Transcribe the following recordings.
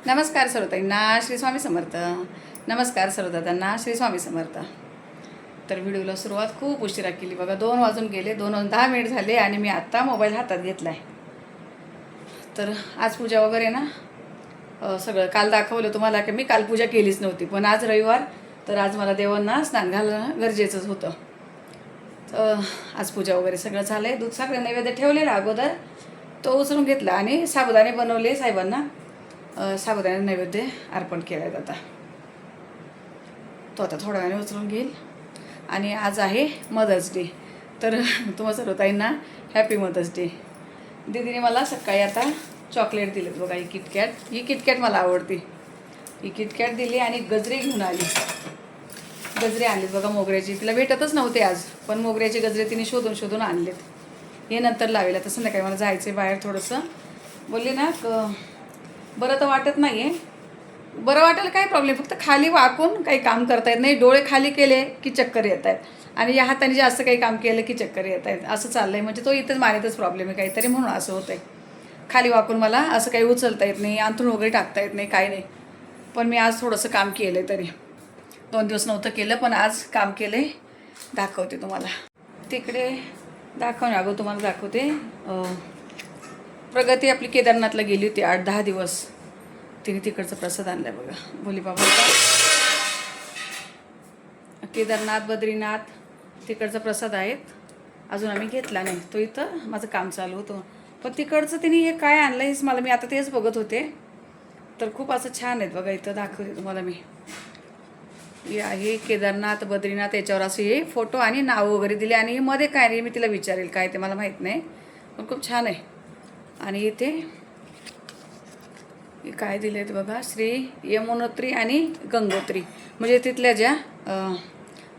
नमस्कार सर्वताईंना श्री स्वामी समर्थ. नमस्कार सर्वदादांना श्री स्वामी समर्थ. तर व्हिडिओला सुरुवात खूप उशिरा केली बघा. 2 वाजून गेले, 2:10 झाले आणि मी आत्ता मोबाईल हातात घेतला आहे. तर आज पूजा वगैरे ना सगळं काल दाखवलं तुम्हाला की मी काल पूजा केलीच नव्हती, पण आज रविवार तर आज मला देवांना स्नान घालणं गरजेचंच होतं. तर आज पूजा वगैरे सगळं झालं आहे. दूध साखर नैवेद्य ठेवलेला अगोदर तो उचलून घेतला आणि साबुदाणे बनवले साहेबांना. साबुदाणा नैवेद्य अर्पण केला आहे आता. तो आता थोड्या वेळाने उचलून घेईल. आणि आज आहे मदर्स डे. तर तुम्हा सर्व ताईंना हॅपी मदर्स डे. दीदीने मला सकाळी आता चॉकलेट दिलेत बघा. ही किटकॅट, ही किटकॅट मला आवडते. ही किटकॅट दिली आणि गजरे घेऊन आली. गजरे आणलेत बघा मोगऱ्याची. तिला भेटतच नव्हते आज, पण मोगऱ्याचे गजरे तिने शोधून शोधून आणलेत. हे नंतर लावेल. आता संध्याकाळी मला जायचं आहे बाहेर थोडंसं. बोलली ना बरं तर वाटत नाही आहे. बरं वाटेल काय प्रॉब्लेम, फक्त खाली वाकून काही काम करता येत नाही. डोळे खाली केले की चक्कर येत आहेत आणि या हाताने जास्त काही काम केलं की चक्कर येत आहेत. असं चाललं आहे. म्हणजे तो इथंच मानेतच प्रॉब्लेम आहे काहीतरी, म्हणून असं होतं आहे. खाली वाकून मला असं काही उचलता येत नाही, अंथरूण वगैरे टाकता येत नाही, काही नाही. पण मी आज थोडंसं काम केलं आहे. तरी 2 दिवस नव्हतं केलं, पण आज काम केलं आहे. दाखवते तुम्हाला. तिकडे दाखवणे अगं तुम्हाला दाखवते. प्रगती आपली केदारनाथला गेली होती 8-10 दिवस. तिने तिकडचा प्रसाद आणला आहे बघा. भोली बाबाचा केदारनाथ बद्रीनाथ तिकडचा प्रसाद आहेत. अजून आम्ही घेतला नाही. तो इथं माझं काम चालू होतं, पण तिकडचं तिने हे काय आणलं हेच मला, मी आता तेच बघत होते. तर खूप असं छान आहेत बघा. इथं दाखवते तुम्हाला मी. हे आहे केदारनाथ बद्रीनाथ. याच्यावर असे हे फोटो आणि नाव वगैरे दिले. आणि हे मध्ये काय नाही, मी तिला विचारेल काय ते, मला माहीत नाही, पण खूप छान आहे. आणि इथे काय दिले आहेत बघा. श्री यमुनोत्री आणि गंगोत्री, म्हणजे तिथल्या ज्या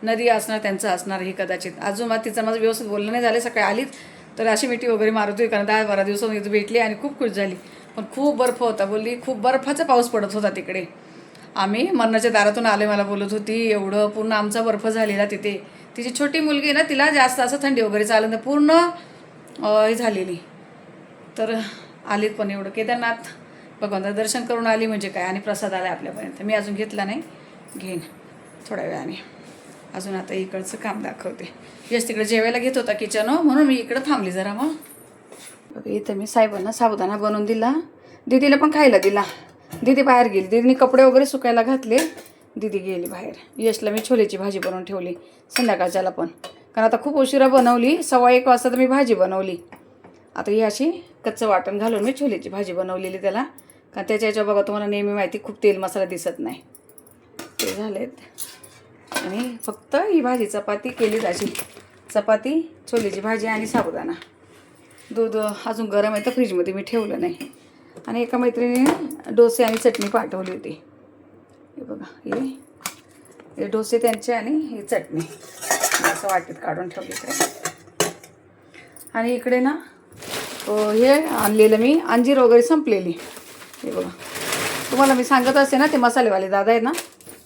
नदी असणार त्यांचं असणार हे कदाचित. अजून मला तिचं माझं व्यवस्थित बोलणं नाही झालं. सकाळी आलीच तर अशी मिठी वगैरे मारत होती, कारण 10-12 दिवसांनी इथं भेटली आणि खूप खुश झाली. पण खूप बर्फ होता बोलली. खूप बर्फाचा पाऊस पडत होता तिकडे. आम्ही मरणाच्या दारातून आले, मला बोलत होती. एवढं पूर्ण आमचा बर्फ झालेला तिथे. तिची छोटी मुलगी ना, तिला जास्त असं थंडी वगैरे चालत नाही, पूर्ण हे झालेली. तर आलीत पण एवढं केदारनाथ भगवंताचं दर्शन करून आली म्हणजे काय. आणि प्रसाद आला आपल्यापर्यंत. मी अजून घेतला नाही, घेईन थोड्या वेळाने. अजून आता इकडचं काम दाखवते. यश तिकडे जेवायला घेत होता किचन, म्हणून मी इकडं थांबली जरा. मग बघा इथं मी साहेबांना साबुदाणा बनवून दिला. दीदीला पण खायला दिला. दीदी बाहेर गेली. दीदीने कपडे वगैरे सुकायला घातले. दीदी गेली बाहेर. यशला मी छोलेची भाजी बनवून ठेवली संध्याकाळच्याला पण, कारण आता खूप उशिरा बनवली. 1:15 वाजता तर मी भाजी बनवली. आता ही अशी कच्चं वाटण घालून मी छोलेची भाजी बनवलेली त्याला, कारण त्याच्या याच्यावर बघा तुम्हाला नेहमी माहिती खूप तेल मसाला दिसत नाही. ते झालेत. आणि फक्त ही भाजी चपाती केली. अशी चपाती, छोलेची भाजी आणि साबुदाणा. दूध अजून गरम आहे तर फ्रीजमध्ये मी ठेवलं नाही. आणि एका मैत्रिणीने डोसे आणि चटणी पाठवली होती. हे बघा, हे डोसे त्यांचे आणि ही चटणी असं वाटीत काढून ठेवली इकडे. आणि इकडे ना हे आणलेलं मी अंजीर वगैरे संपलेली. हे बघा, तुम्हाला मी सांगत असते ना, ते मसालेवाले दादा आहेत ना,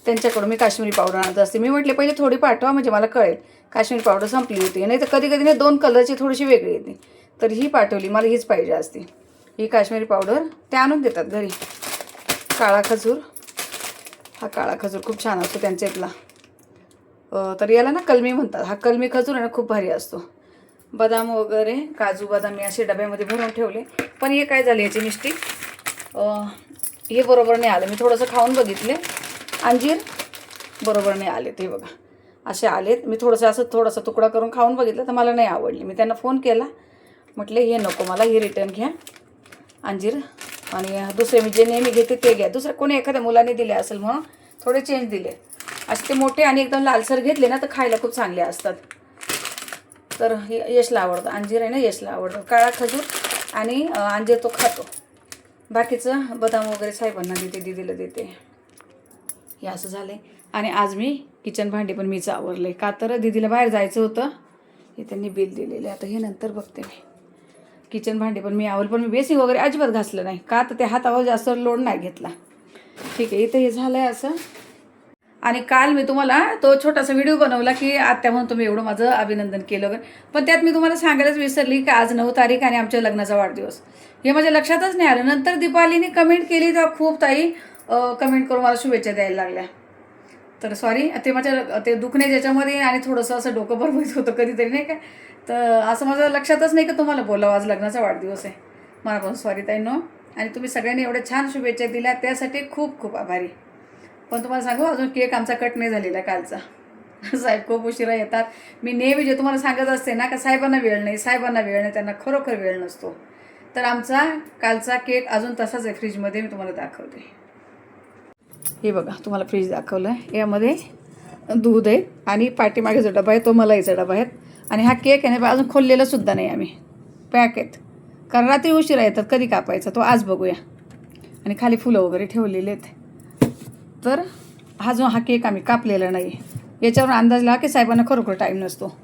त्यांच्याकडून मी काश्मीरी पावडर आणत असते. मी म्हटले पहिले थोडी पाठवा म्हणजे मला कळेल. काश्मीरी पावडर संपली होती, नाही तर कधी कधी 2 कलरची थोडीशी वेगळी येते. तर ही पाठवली, मला हीच पाहिजे असते. ही काश्मीरी पावडर ते आणून देतात घरी. काळा खजूर, हा काळा खजूर खूप छान असतो त्यांच्या इथला. तर याला ना कलमी म्हणतात. हा कलमी खजूर आहे ना, खूप भारी असतो. बदाम वगैरे, काजू बदाम मी असे डब्यामध्ये भरून ठेवले. पण हे काय झाले, याची मिस्टेक, हे बरोबर नाही आलं. मी थोडंसं खाऊन बघितले, अंजीर बरोबर नाही आले. ते बघा असे आलेत. मी थोडासा तुकडा करून खाऊन बघितलं तर मला नाही आवडली. मी त्यांना फोन केला, म्हटले हे नको मला, हे रिटर्न घ्या अंजीर, आणि दुसरे मी जे नेहमी घेते ते घ्या. दुसरं कोणी एखाद्या मुलाने दिले असेल म्हणून थोडे चेंज दिले. असे ते मोठे आणि एकदम लालसर घेतले ना तर खायला खूप चांगले असतात. तर यशला आवडतं अंजीर आहे ना, यशला आवडतं. काळा खजूर आणि अंजीर तो खातो. बाकीचं बदाम वगैरे साहेबांना देते, दीदीला देते. हे असं झालं आहे. आणि आज मी किचन भांडी पण मीच आवरले, का तर दीदीला बाहेर जायचं होतं. हे त्यांनी बिल दिलेलं आहे. आता हे नंतर बघते मी. किचन भांडी पण मी आवरलं, पण मी बेसिंग वगैरे अजिबात घासलं नाही, का तर त्या हातावर जास्त लोड नाही घेतला. ठीक आहे. इथं हे झालं आहे असं. आणि काल मी तुम्हाला तो छोटासा व्हिडिओ बनवला की आत्या म्हणून तुम्ही एवढं माझं अभिनंदन केलं वगैरे, पण त्यात मी तुम्हाला सांगायलाच विसरली की आज 9 तारीख आणि आमच्या लग्नाचा वाढदिवस. हे माझ्या लक्षातच नाही आलं. नंतर दीपालीने कमेंट केली तेव्हा खूप ताई कमेंट करून मला शुभेच्छा द्यायला लागल्या. तर सॉरी, ते माझ्या ते दुखणे ज्याच्यामध्ये आणि थोडंसं असं डोकं बरबरीत होतं कधीतरी नाही का, तर असं माझं लक्षातच नाही की तुम्हाला बोलावं आज लग्नाचा वाढदिवस आहे. मला पण सॉरी ताईंनो. आणि तुम्ही सगळ्यांनी एवढ्या छान शुभेच्छा दिल्या त्यासाठी खूप खूप आभारी. पण तुम्हाला सांगू, अजून केक आमचा कट नाही झालेला कालचा. साहेब खूप उशिरा येतात. मी नेहमी जे तुम्हाला सांगत असते ना का साहेबांना वेळ नाही, साहेबांना वेळ नाही, त्यांना खरोखर वेळ नसतो. तर आमचा कालचा केक अजून तसाच आहे फ्रीजमध्ये. मी तुम्हाला दाखवते. हे बघा, तुम्हाला फ्रीज दाखवलं आहे. यामध्ये दूध आहे आणि पाठीमागे जो डबा आहे तो मलाईचा डबा आहे. आणि हा केक आहे ना अजून खोललेला सुद्धा नाही आम्ही, पॅक आहेत. कारण रात्री उशिरा येतात, कधी कापायचा तो आज बघूया. आणि खाली फुलं वगैरे ठेवलेले आहेत. तर हा जो हा केक आम्ही कापलेला नाही, याच्यावर अंदाज लावा की साहेबांना खरोखर टाईम नसतो.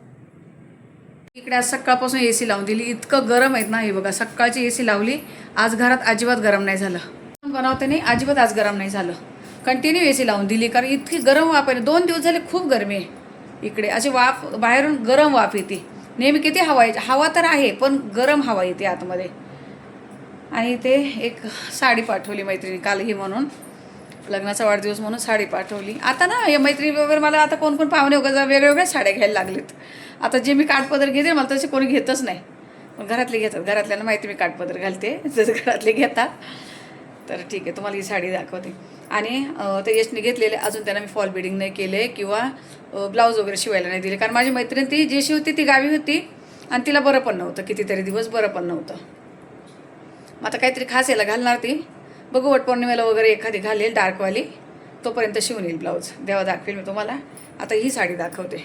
इकडे आज सकाळपासून AC लावून दिली. इतकं गरम आहेत ना. हे बघा, सकाळची AC लावली. आज घरात अजिबात गरम नाही झालं. बनवते नाही अजिबात आज गरम नाही झालं. कंटिन्यू AC लावून दिली कारण इतकी गरम वाफ आहे. 2 दिवस झाले खूप गरमी आहे इकडे. अशी वाफ बाहेरून गरम वाफ येते. नेहमी किती हवा येते, हवा तर आहे पण गरम हवा येते आतमध्ये. आणि ते एक साडी पाठवली मैत्रिणी काल ही म्हणून, लग्नाचा वाढदिवस म्हणून साडी पाठवली. आता ना या मैत्रिणी वगैरे मला आता कोण कोण पाहुणे वगैरे वेगवेगळ्या साड्या घ्यायला लागलेत. आता जे मी काठपदर घेते मला तसे कोणी घेतच नाही, पण घरातले घेतात. घरातल्यांना माहिती मी काठपदर घालते, जसं घरातले घेतात. तर ठीक आहे, तुम्हाला ही साडी दाखवते. आणि ते यशने घेतलेले अजून त्यांना मी फॉल बिडिंग नाही केले किंवा ब्लाऊज वगैरे शिवायला नाही दिले. कारण माझी मैत्रीण ती जी शिवती ती गावी होती आणि तिला बरं पण नव्हतं, कितीतरी दिवस बरं पण नव्हतं. मग आता काहीतरी खास याला घालणार ती, बघू वटपौर्णिमेला वगैरे एखादी घालेल डार्कवाली, तोपर्यंत शिवून येईल ब्लाऊज. देवा दाखवेल मी तुम्हाला. आता ही साडी दाखवते.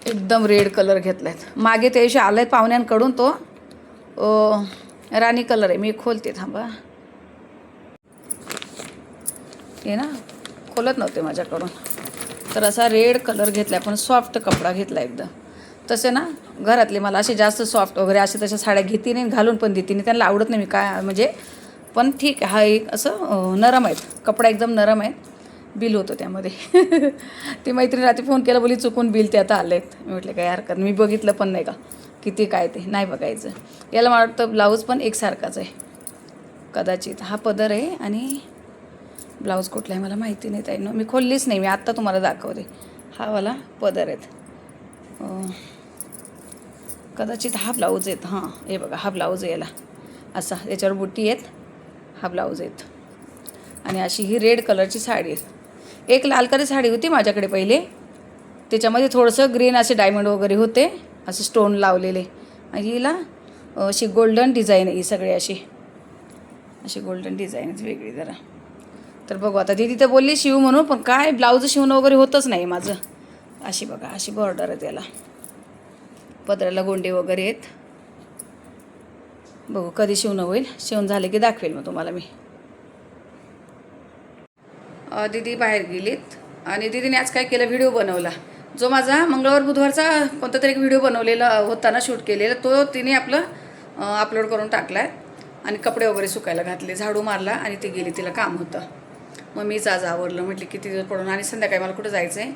एकदम रेड कलर घेतला आहेत. मागे त्या दिवशी आलं आहे पाहुण्यांकडून, तो राणी कलर आहे. मी खोलते, थांबा. हे ना खोलत नव्हते माझ्याकडून. तर असा रेड कलर घेतला आहे, पण सॉफ्ट कपडा घेतला एकदम. तसे ना घरातले मला असे जास्त सॉफ्ट वगैरे असे तशा साड्या घेते नाही, घालून पण देते नाही, त्यांना आवडत नाही. मी काय म्हणजे, पण ठीक आहे. हा एक असं नरम आहेत, कपडा एकदम नरम आहे. बिल होतं त्यामध्ये. ती मैत्रीण रात्री फोन केला, बोली चुकून बिल ते आता आले आहेत. मी म्हटलं काय हरकत, मी बघितलं पण नाही का किती काय ते नाही बघायचं. याला मला वाटतं ब्लाऊज पण एकसारखाच आहे कदाचित. हा पदर आहे आणि ब्लाऊज कुठला आहे मला माहिती नाही ताईंनो, मी खोललीच नाही. मी आत्ता तुम्हाला दाखवते. हा वाला पदर आहेत, कदाचित हा ब्लाऊज आहेत. हां, हे बघा, हा ब्लाऊज आहे याला असा, याच्यावर बुट्टी आहेत. हा ब्लाऊज आहेत. आणि अशी ही रेड कलरची साडी आहे. एक लाल कलर साडी होती माझ्याकडे पहिले, त्याच्यामध्ये थोडंसं ग्रीन असे डायमंड वगैरे होते, असे स्टोन लावलेले. आणि हिला अशी गोल्डन डिझाईन आहे. ही सगळी अशी गोल्डन डिझाईन आहे वेगळी जरा. तर बघू आता, ती तिथं बोलली शिव म्हणून, पण काय ब्लाऊज शिवणं वगैरे होतच नाही माझं. अशी बघा, अशी बॉर्डर आहे त्याला, पदराला गोंडे वगैरे आहेत. बघू कधी शिवणं होईल, शिवून झाले की दाखवेल मग तुम्हाला मी. दीदी बाहेर गेलीत आणि दीदीने आज काय केलं, व्हिडिओ बनवला. जो माझा मंगळवार बुधवारचा कोणता तरी एक व्हिडिओ बनवलेला होता ना, शूट केलेला, तो तिने आपलं अपलोड करून टाकला आहे. आणि कपडे वगैरे सुकायला घातले, झाडू मारला आणि ती गेली, तिला काम होतं. मग मीच आज आवरलं. म्हटले किती दिवस पडून, आणि संध्याकाळी मला कुठं जायचं आहे,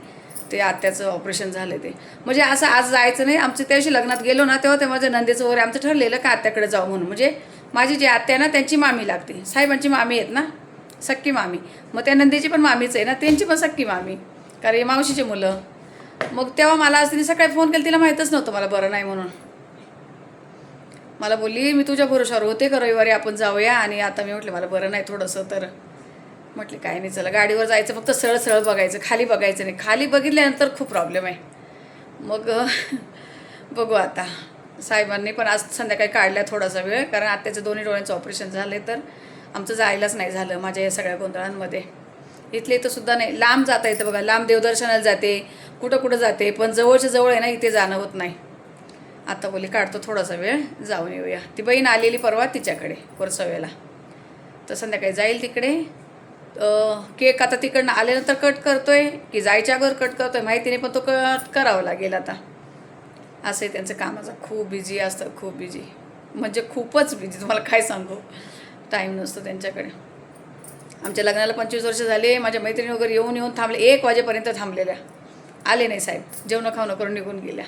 ते आत्याचं ऑपरेशन झालं ते. म्हणजे असं आज जायचं नाही. आमच्या त्या दिवशी लग्नात गेलो ना, तेव्हा ते माझ्या नंदेचं वगैरे आमचं ठरलेलं का आत्याकडे जाऊ म्हणून. म्हणजे माझी जी आत्या ना त्यांची मामी लागते, साहेबांची मामी आहेत ना, सक्की मामी. मग त्या नंदेची पण मामीच आहे ना, त्यांची पण सक्की मामी, कारण मावशीचे मुलं. मग तेव्हा मला आज तिने सकाळी फोन केला, तिला माहीतच नव्हतं मला बरं नाही म्हणून. मला बोलली मी तुझ्या भरोशावर होते का रविवारी आपण जाऊया, आणि आता मी म्हटले मला बरं नाही थोडंसं. तर म्हटले काय नाही, चला गाडीवर जायचं, फक्त सरळ सरळ बघायचं, खाली बघायचं नाही. खाली बघितल्यानंतर खूप प्रॉब्लेम आहे. मग बघू आता. साहेबांनी पण आज संध्याकाळी काढल्या थोडासा वेळ, कारण आत्याचं दोन्ही डोळ्यांचं ऑपरेशन झालं आहे. तर आमचं जायलाच नाही झालं माझ्या या सगळ्या गोंधळांमध्ये. इथले इथं सुद्धा नाही, लांब जाता येतं बघा, लांब देवदर्शनाला जाते, कुठं कुठं जाते, पण जवळच्या जवळ आहे ना, इथे जाणं होत नाही. आता बोली काढतो थोडासा वेळ, जाऊन येऊया. ती बहीण आलेली परवा तिच्याकडे परसव्याला, तर संध्याकाळी जाईल तिकडे. केक आता तिकडनं आल्यानंतर कट करतोय की जायच्या अगोदर कट करतोय माहिती नाही, पण तो कट करावा लागेल आता. असं आहे त्यांचं कामाचं, खूप बिझी असतं, खूप बिझी म्हणजे खूपच बिझी. तुम्हाला काय सांगू, टाईम नसतो त्यांच्याकडे. आमच्या लग्नाला 25 वर्ष झाले. माझ्या मैत्रिणी वगैरे येऊन थांबले, 1 वाजेपर्यंत थांबलेल्या. आले नाही साहेब, जेवणं खावणं करून निघून गेल्या.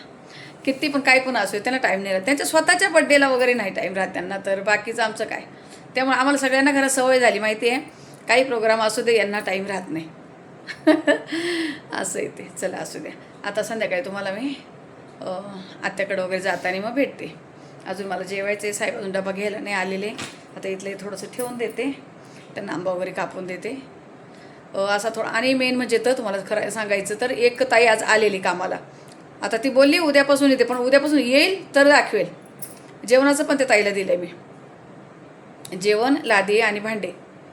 किती पण काही पण असू त्यांना टाईम नाही राहत. त्यांच्या स्वतःच्या बड्डेला वगैरे नाही टाईम राहत त्यांना, तर बाकीचं आमचं काय. त्यामुळे आम्हाला सगळ्यांना घरात सवय झाली माहिती आहे, काही प्रोग्राम असू दे यांना टाईम राहत नाही. असं येते. चला असू द्या. आता संध्याकाळी तुम्हाला मी आत्याकडं वगैरे जाताना मग भेटते. अजून मला जेवायचं आहे. साहेब अजून डबा घ्यायला नाही आलेले. आता इथलं थोडंसं ठेवून देते, त्यांना आंबा वगैरे कापून देते. असा थोडा. आणि मेन म्हणजे तर तुम्हाला खरं सांगायचं तर एक ताई आज आलेली कामाला. आता ती बोलली उद्यापासून येते, पण उद्यापासून येईल तर दाखवेल. जेवणाचं पण ते ताईला दिलं आहे मी, जेवण, लादी आणि भांडे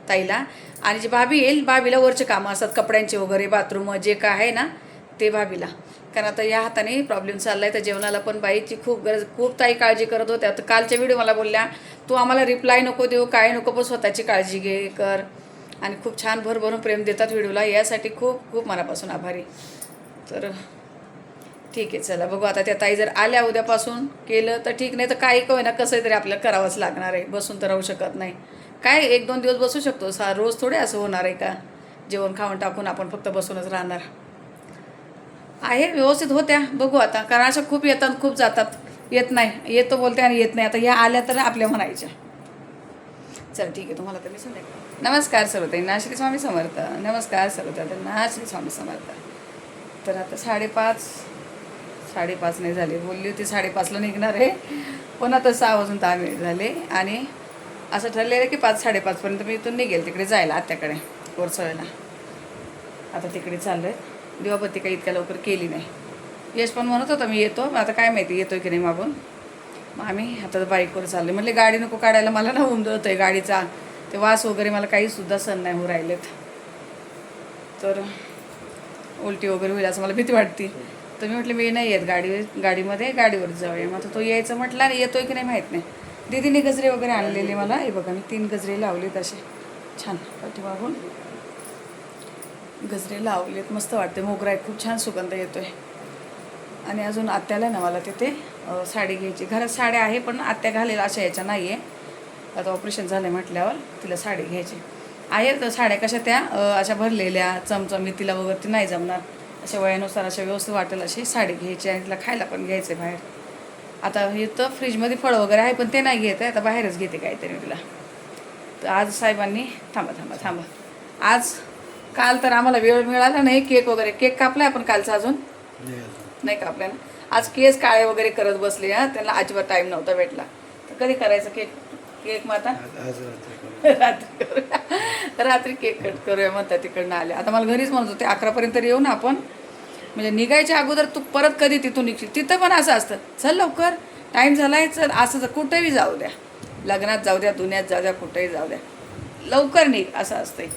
ताईला. आणि जी भाभी येईल, भाभीला वरचे कामं असतात, कपड्यांचे वगैरे, बाथरूम जे काय आहे ना ते भाभीला. कारण आता या हाताने प्रॉब्लेम चालला आहे, तर जेवणाला पण बाईची खूप गरज. खूप ताई काळजी करत होत्या. तर कालच्या व्हिडिओ मला बोलल्या, तू आम्हाला रिप्लाय नको देऊ, काय नको, पण स्वतःची काळजी घे कर. आणि खूप छान भरभरून प्रेम देतात व्हिडिओला. यासाठी खूप खूप मनापासून आभारी. तर ठीक आहे, चला बघू आता. त्या ताई जर आल्या उद्यापासून केलं तर ठीक, नाही तर काही का होईना कसं तरी आपल्याला करावंच लागणार आहे. बसून तर राहू शकत नाही. काय 1-2 दिवस बसू शकतो, रोज थोडे असं होणार आहे का. जेवण खाऊन टाकून आपण फक्त बसूनच राहणार आहे. व्यवस्थित होत्या, बघू आता. कारण अशा खूप येतात खूप जातात, येत नाही, येतो बोलते आणि येत नाही. आता ह्या आल्या तर आपल्या म्हणायच्या. चल ठीक आहे, तुम्हाला तर मी संध्याकाळी. नमस्कार सर्वताईंना श्री स्वामी समर्थ. नमस्कार सर्वताईंना श्री स्वामी समर्थ. तर आता 5:30 नाही झाले. बोलली होती 5:30ला निघणार आहे, पण आता 6 वाजून 10 मिनिट झाले. आणि असं ठरलेलं की 5-5:30पर्यंत मी इथून निघेल तिकडे जायला आत्याकडे कोरसळ्याला. आता तिकडे चाललं आहे. दिवाबत्ती काही इतक्या लवकर केली नाही. यश पण म्हणत होता मी येतो, आता काय माहिती येतोय की नाही मागून. मग आम्ही आता बाईकवर चालले. म्हटले गाडी नको काढायला, मला ना उमदत आहे गाडीचा, ते वास वगैरे मला काहीसुद्धा सण नाही होऊ राहिलेत. तर उलटी वगैरे होईल असं मला भीती वाटते. तर मी म्हटलं मी नाही येत गाडीमध्ये, गाडीवर जाऊया. मग आता तो यायचं म्हटलं आणि येतोय की नाही माहीत नाही. दीदीने गजरे वगैरे आणलेले मला. हे बघा मी 3 गजरे लावलेत असे छान पाठीमागून गजरे लावलेत. मस्त वाटते. मोगरा आहे, खूप छान सुगंध येतोय. आणि अजून आत्याला ना मला तिथे साडी घ्यायची. घरात साड्या आहे पण आत्या घालेल अशा याच्या नाही आहे. आता ऑपरेशन झालं म्हटल्यावर तिला साडी घ्यायची आहे. तर साड्या कशा त्या अशा भरलेल्या चमचमी तिला वगैरे ती नाही जमणार. अशा वयानुसार अशा व्यवस्थित वाटेल अशी साडी घ्यायची. आणि तिला खायला पण घ्यायचं आहे बाहेर. आता हे तर फ्रीजमध्ये फळं वगैरे आहे पण ते नाही घेत आहे, आता बाहेरच घेते काहीतरी तिला. तर आज साहेबांनी थांबा आज काल तर आम्हाला वेळ मिळाला नाही. केक वगैरे केक कापला आपण कालचा, अजून नाही कापला ना. आज केस काळे वगैरे करत बसले. त्यांना अजिबात टाईम नव्हता भेटला. तर कधी करायचं केक मग आता रात्री केक कट करूया म्हणतात. तिकडनं आले. आता मला घरीच म्हणत होते 11पर्यंत येऊ ना आपण, म्हणजे निघायच्या अगोदर तू परत कधी तिथून निघशील. तिथं पण असं असतं, चल लवकर टाईम झाला आहे, चल. असं कुठेही जाऊ द्या, लग्नात जाऊ द्या, दुनियात जाऊ द्या, कुठेही जाऊ द्या, लवकर निघ असं असतंय.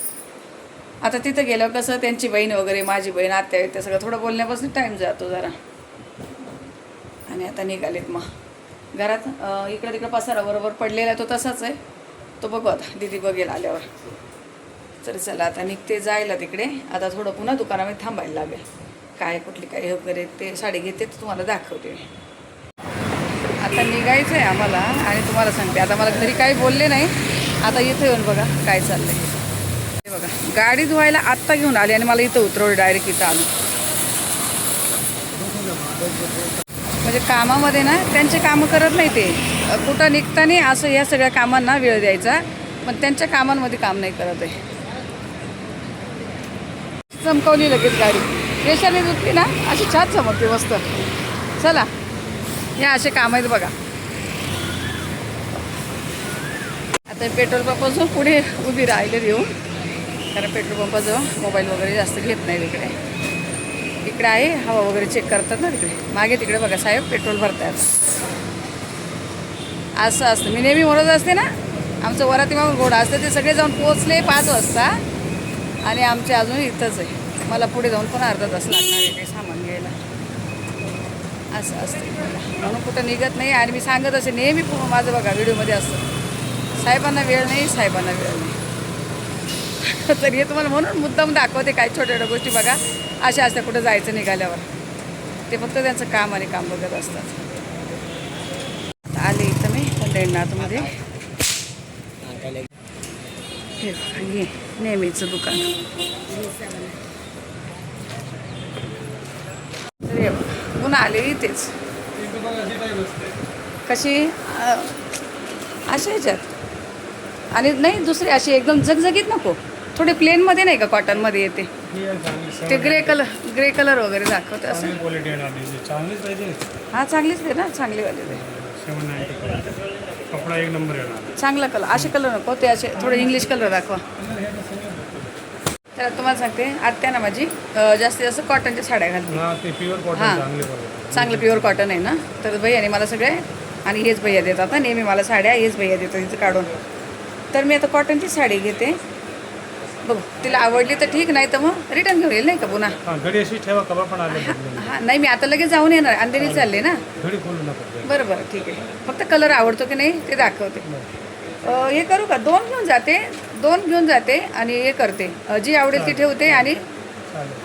आता तिथं गेल्यावर कसं त्यांची बहीण वगैरे, माझी बहीण, आत्या ते सगळं थोडं बोलण्यापासून टाईम जातो जरा. आणि आता निघालेत मग घरात. इकडं तिकडं पसारा बरोबर पडलेला आहे, तो तसाच आहे. तो बघू आता, दीदी बघेल आल्यावर. तर चला आता निघते जायला तिकडे. आता थोडं पुन्हा दुकानामध्ये थांबायला लागेल. काय कुठली काय वगैरे ते साडी घेते तर तुम्हाला दाखवते. आता निघायचं आहे आम्हाला. आणि तुम्हाला सांगते आता मला घरी काही बोलले नाही. आता इथं येऊन बघा काय चाललंय. हे बघा गाडी धुवायला आत्ता घेऊन आली आणि मला इथं उतरवलं डायरेक्ट इथं आलो. म्हणजे कामामध्ये ना त्यांचे कामं करत नाही ते. कुठं निघताना असं या सगळ्या कामांना वेळ द्यायचा, पण त्यांच्या कामांमध्ये काम नाही करत आहे. चमकवली लगेच गाडी. रेषाने धुतली ना अशी छान चमकते मस्त. चला या असे काम आहेत बघा. आता पेट्रोल पंपापासून पुढे उभी राहिले येऊन, कारण पेट्रोल पंपाजवळ मोबाईल वगैरे जास्त घेत नाही तिकडे. इकडे आहे हवा वगैरे चेक करतात ना तिकडे. मागे तिकडे बघा साहेब पेट्रोल भरतात. असं असतं. मी नेहमी म्हणत असते ना, आमचं वरातीमागून घोडा असतं. ते सगळे जाऊन पोचले 5 वाजता आणि आमचे अजून इथंच आहे. मला पुढे जाऊन पण अर्धा तास लागणार आहे काही सामान घ्यायला. असं असतं म्हणून कुठं निघत नाही. आणि मी सांगत असे नेहमी माझं बघा व्हिडिओमध्ये असतं, साहेबांना वेळ नाही, साहेबांना वेळ नाही. तर हे तुम्हाला म्हणून मुद्दाम दाखवते. काही छोट्या छोट्या गोष्टी बघा अशा असत्या कुठं जायचं निघाल्यावर. ते फक्त त्यांचं काम आणि काम बघत असतात. आले इथं मी पंढरीनाथमध्ये. हे नेहमीचं दुकान. तर हे बघा, पुन्हा आले इथेच. कशी अशा ह्याच्यात आणि नाही दुसरी अशी एकदम झगझगीत नको, थोडे प्लेनमध्ये नाही का कॉटनमध्ये येते ते ग्रे कलर वगैरे दाखवते असं. हां चांगलीच आहे ना, चांगलीवाली दे. कपडा एक नंबर येणार. चांगला कलर, असे कलर नको, ते असे थोडे इंग्लिश कलर दाखवा. तर तुम्हाला सांगते आत्या ना माझी जास्तीत जास्त कॉटनच्या साड्या घालते. हां चांगलं प्युअर कॉटन आहे ना. तर भैयाने मला सगळे आणि हेच भैया देतात ना नेहमी मला साड्या, हेच भैया देतात तिथं काढून. तर मी आता कॉटनची साडी घेते. बघ तिला आवडली तर ठीक, नाही तर मग रिटर्न घेऊन येईल नाही का पुन्हा. हां नाही मी आता लगेच जाऊन येणार, अंधेरी चालले ना. बरं बरं ठीक आहे. फक्त कलर आवडतो की नाही ते दाखवते. हे करू का, दोन घेऊन जाते आणि हे करते, जी आवडेल ती ठेवते आणि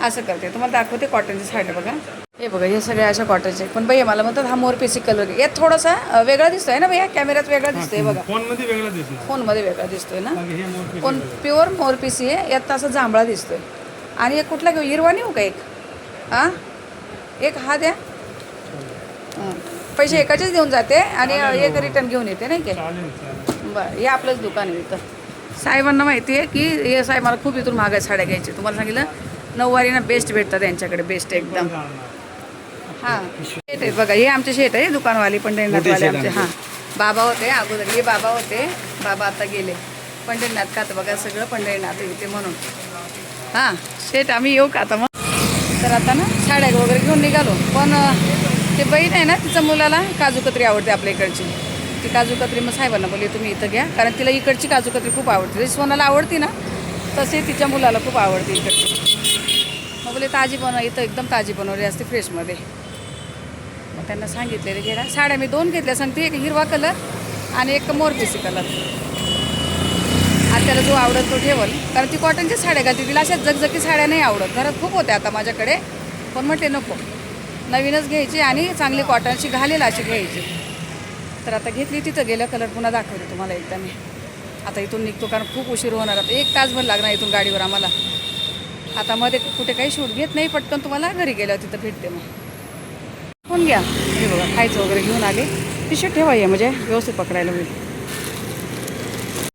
असं करते. तुम्हाला दाखवते कॉटनची साडी. बघा हे बघा, हे सगळे अशा कॉटनचे. पण भैया मला म्हणतात हा मोरपीसी कलर यात थोडासा वेगळा दिसतोय ना भैया, कॅमेऱ्यात वेगळा दिसतोय बघा, फोनमध्ये वेगळा दिसतोय ना. पण प्युअर मोरपीसी आहे, यात असा जांभळा दिसतोय. आणि एक कुठला घेऊ, हिरवा नेऊ का एक? हां एक हा द्या. पैसे एकाचेच देऊन जाते आणि एक रिटर्न घेऊन येते नाही का. बरं हे आपलंच दुकान आहे इथं. साहेबांना माहिती आहे की हे साहेब मला खूप इथून महागाई साड्या घ्यायची. तुम्हाला सांगितलं नऊवारी ना बेस्ट भेटतात यांच्याकडे, बेस्ट एकदम. हां शेट आहेत बघा, हे आमचे शेट आहे दुकानवाले पंढरीनाथवाले आमचे. हां बाबा होते अगोदर, हे बाबा होते, बाबा आता गेले. पंढरीनाथ का तर बघा सगळं पंढरीनाथ इथे म्हणून. हां शेट आम्ही येऊ का आता मग. तर आता ना साड्या वगैरे घेऊन निघालो. पण ते बहीण आहे ना तिच्या मुलाला काजू कतरी आवडते आपल्या इकडची. ती काजू कतरी मग साहेबांना बोलली तुम्ही इथं घ्या, कारण तिला इकडची काजू कतरी खूप आवडते. जशी सोनाला आवडती ना तसे तिच्या मुलाला खूप आवडते इकडची. मग बोले ताजी बनव, इथं एकदम ताजी बनवली असते फ्रेशमध्ये. मग त्यांना सांगितलेले घ्या. साड्या मी दोन घेतल्या सांगते, एक हिरवा कलर आणि एक मोरपिसी कलर. त्याला जो आवडत तो ठेवल, कारण ती कॉटनच्या साड्या घालते. तिला अशा जगजगी साड्या नाही आवडत. घरात खूप होत्या आता माझ्याकडे, पण म्हटले नको, नवीनच घ्यायची आणि चांगली कॉटनची घालेल अशी घ्यायची. तर आता घेतली. तिथं गेलं कलर पुन्हा दाखवते तुम्हाला एकदा मी. आता इथून निघतो कारण खूप उशीर होणार. आता 1 तासभर लागणार इथून गाडीवर आम्हाला. आता मध्ये कुठे काही शूट घेत नाही, पटकन तुम्हाला घरी गेल्यावर तिथं भेटते. मग फोन घ्या. हे बघा खायचं वगैरे घेऊन आले. टी शर्ट ठेवा म्हणजे व्यवस्थित पकडायला होईल.